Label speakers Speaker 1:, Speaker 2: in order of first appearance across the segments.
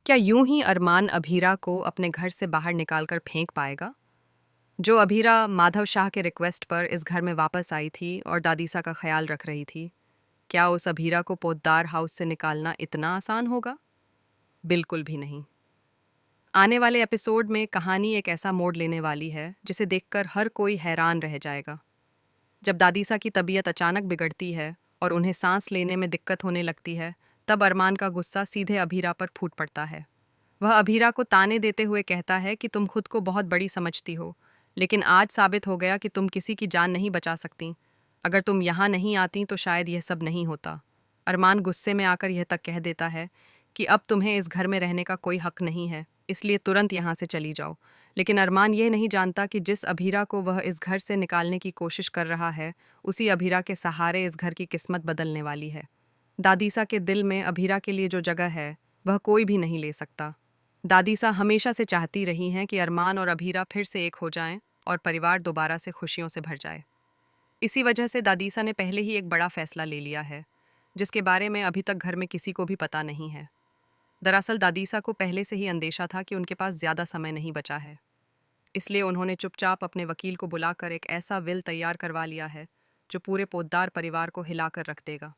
Speaker 1: क्या यूं ही अरमान अभीरा को अपने घर से बाहर निकालकर फेंक पाएगा? जो अभीरा माधव शाह के रिक्वेस्ट पर इस घर में वापस आई थी और दादीसा का ख्याल रख रही थी, क्या उस अभीरा को पोद्दार हाउस से निकालना इतना आसान होगा? बिल्कुल भी नहीं। आने वाले एपिसोड में कहानी एक ऐसा मोड़ लेने वाली है जिसे देखकर हर कोई हैरान रह जाएगा। जब दादीसा की तबीयत अचानक बिगड़ती है और उन्हें सांस लेने में दिक्कत होने लगती है, तब अरमान का गुस्सा सीधे अभीरा पर फूट पड़ता है। वह अभीरा को ताने देते हुए कहता है कि तुम खुद को बहुत बड़ी समझती हो, लेकिन आज साबित हो गया कि तुम किसी की जान नहीं बचा सकती। अगर तुम यहाँ नहीं आती तो शायद यह सब नहीं होता। अरमान गुस्से में आकर यह तक कह देता है कि अब तुम्हें इस घर में रहने का कोई हक नहीं है, इसलिए तुरंत यहाँ से चली जाओ। लेकिन अरमान यह नहीं जानता कि जिस अभीरा को वह इस घर से निकालने की कोशिश कर रहा है, उसी अभीरा के सहारे इस घर की किस्मत बदलने वाली है। दादीसा के दिल में अभीरा के लिए जो जगह है, वह कोई भी नहीं ले सकता। दादीसा हमेशा से चाहती रही हैं कि अरमान और अभीरा फिर से एक हो जाएं और परिवार दोबारा से खुशियों से भर जाए। इसी वजह से दादीसा ने पहले ही एक बड़ा फैसला ले लिया है, जिसके बारे में अभी तक घर में किसी को भी पता नहीं है। दरअसल दादीसा को पहले से ही अंदेशा था कि उनके पास ज़्यादा समय नहीं बचा है, इसलिए उन्होंने चुपचाप अपने वकील को बुलाकर एक ऐसा विल तैयार करवा लिया है जो पूरे पोद्दार परिवार को हिलाकर रख देगा।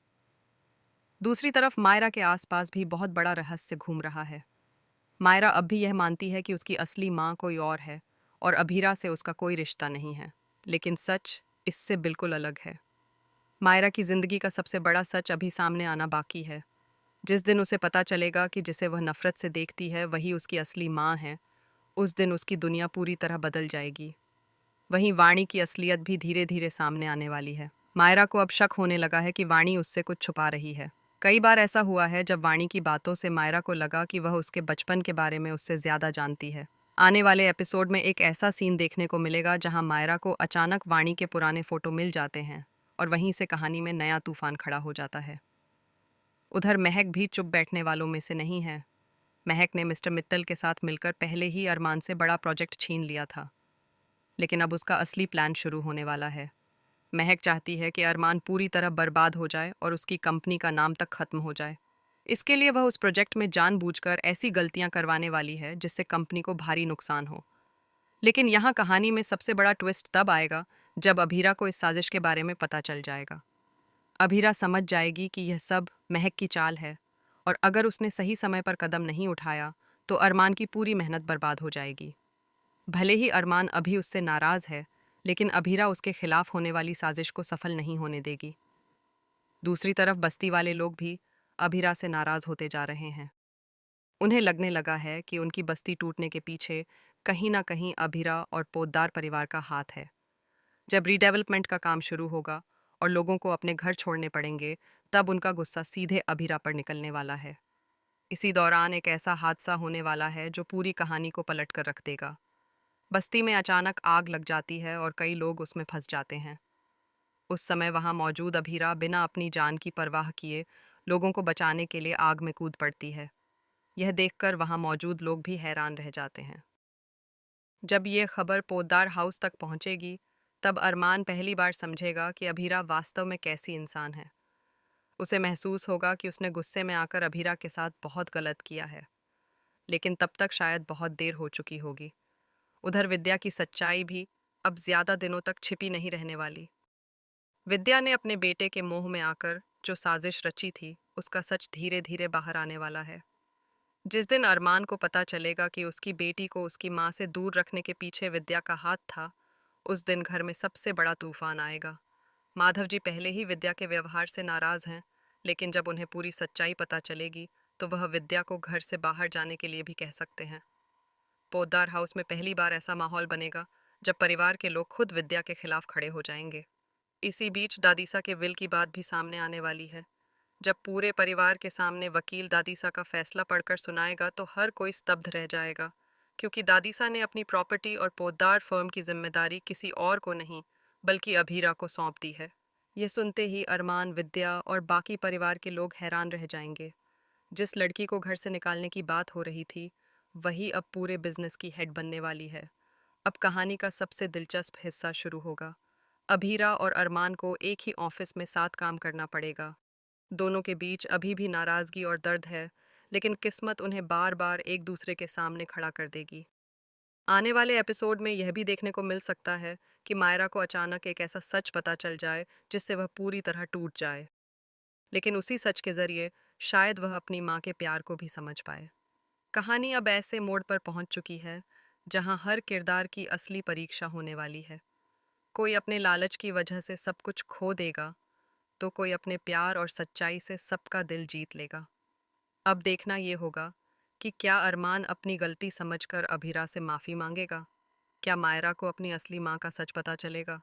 Speaker 1: दूसरी तरफ मायरा के आसपास भी बहुत बड़ा रहस्य घूम रहा है। मायरा अब भी यह मानती है कि उसकी असली माँ कोई और है और अभीरा से उसका कोई रिश्ता नहीं है, लेकिन सच इससे बिल्कुल अलग है। मायरा की जिंदगी का सबसे बड़ा सच अभी सामने आना बाकी है। जिस दिन उसे पता चलेगा कि जिसे वह नफरत से देखती है वही उसकी असली माँ है, उस दिन उसकी दुनिया पूरी तरह बदल जाएगी। वहीं वाणी की असलियत भी धीरे धीरे सामने आने वाली है। मायरा को अब शक होने लगा है कि वाणी उससे कुछ छुपा रही है। कई बार ऐसा हुआ है जब वाणी की बातों से मायरा को लगा कि वह उसके बचपन के बारे में उससे ज़्यादा जानती है। आने वाले एपिसोड में एक ऐसा सीन देखने को मिलेगा जहां मायरा को अचानक वाणी के पुराने फोटो मिल जाते हैं और वहीं से कहानी में नया तूफान खड़ा हो जाता है। उधर महक भी चुप बैठने वालों में से नहीं है। महक ने मिस्टर मित्तल के साथ मिलकर पहले ही अरमान से बड़ा प्रोजेक्ट छीन लिया था, लेकिन अब उसका असली प्लान शुरू होने वाला है। महक चाहती है कि अरमान पूरी तरह बर्बाद हो जाए और उसकी कंपनी का नाम तक खत्म हो जाए। इसके लिए वह उस प्रोजेक्ट में जानबूझकर ऐसी गलतियां करवाने वाली है जिससे कंपनी को भारी नुकसान हो। लेकिन यहाँ कहानी में सबसे बड़ा ट्विस्ट तब आएगा जब अभीरा को इस साजिश के बारे में पता चल जाएगा। अभीरा समझ जाएगी कि यह सब महक की चाल है और अगर उसने सही समय पर कदम नहीं उठाया तो अरमान की पूरी मेहनत बर्बाद हो जाएगी। भले ही अरमान अभी उससे नाराज है, लेकिन अभीरा उसके खिलाफ होने वाली साजिश को सफल नहीं होने देगी। दूसरी तरफ बस्ती वाले लोग भी अभीरा से नाराज होते जा रहे हैं। उन्हें लगने लगा है कि उनकी बस्ती टूटने के पीछे कहीं ना कहीं अभीरा और पोद्दार परिवार का हाथ है। जब रीडेवलपमेंट का काम शुरू होगा और लोगों को अपने घर छोड़ने पड़ेंगे, तब उनका गुस्सा सीधे अभीरा पर निकलने वाला है। इसी दौरान एक ऐसा हादसा होने वाला है जो पूरी कहानी को पलट कर रख देगा। बस्ती में अचानक आग लग जाती है और कई लोग उसमें फंस जाते हैं। उस समय वहां मौजूद अभीरा बिना अपनी जान की परवाह किए लोगों को बचाने के लिए आग में कूद पड़ती है। यह देखकर वहां मौजूद लोग भी हैरान रह जाते हैं। जब ये खबर पोद्दार हाउस तक पहुंचेगी, तब अरमान पहली बार समझेगा कि अभीरा वास्तव में कैसी इंसान है। उसे महसूस होगा कि उसने गुस्से में आकर अभीरा के साथ बहुत गलत किया है, लेकिन तब तक शायद बहुत देर हो चुकी होगी। उधर विद्या की सच्चाई भी अब ज्यादा दिनों तक छिपी नहीं रहने वाली। विद्या ने अपने बेटे के मोह में आकर जो साजिश रची थी, उसका सच धीरे धीरे बाहर आने वाला है। जिस दिन अरमान को पता चलेगा कि उसकी बेटी को उसकी माँ से दूर रखने के पीछे विद्या का हाथ था, उस दिन घर में सबसे बड़ा तूफान आएगा। माधव जी पहले ही विद्या के व्यवहार से नाराज हैं, लेकिन जब उन्हें पूरी सच्चाई पता चलेगी तो वह विद्या को घर से बाहर जाने के लिए भी कह सकते हैं। पोद्दार हाउस में पहली बार ऐसा माहौल बनेगा जब परिवार के लोग खुद विद्या के खिलाफ खड़े हो जाएंगे। इसी बीच दादीसा के विल की बात भी सामने आने वाली है। जब पूरे परिवार के सामने वकील दादीसा का फैसला पढ़कर सुनाएगा तो हर कोई स्तब्ध रह जाएगा, क्योंकि दादीसा ने अपनी प्रॉपर्टी और पोद्दार फर्म की जिम्मेदारी किसी और को नहीं बल्कि अभीरा को सौंप दी है। यह सुनते ही अरमान, विद्या और बाकी परिवार के लोग हैरान रह जाएंगे। जिस लड़की को घर से निकालने की बात हो रही थी, वही अब पूरे बिजनेस की हेड बनने वाली है। अब कहानी का सबसे दिलचस्प हिस्सा शुरू होगा। अभीरा और अरमान को एक ही ऑफिस में साथ काम करना पड़ेगा। दोनों के बीच अभी भी नाराजगी और दर्द है, लेकिन किस्मत उन्हें बार बार एक दूसरे के सामने खड़ा कर देगी। आने वाले एपिसोड में यह भी देखने को मिल सकता है कि मायरा को अचानक एक ऐसा सच पता चल जाए जिससे वह पूरी तरह टूट जाए, लेकिन उसी सच के जरिए शायद वह अपनी माँ के प्यार को भी समझ पाए। कहानी अब ऐसे मोड़ पर पहुंच चुकी है जहां हर किरदार की असली परीक्षा होने वाली है। कोई अपने लालच की वजह से सब कुछ खो देगा, तो कोई अपने प्यार और सच्चाई से सबका दिल जीत लेगा। अब देखना ये होगा कि क्या अरमान अपनी गलती समझकर अभीरा से माफ़ी मांगेगा? क्या मायरा को अपनी असली माँ का सच पता चलेगा?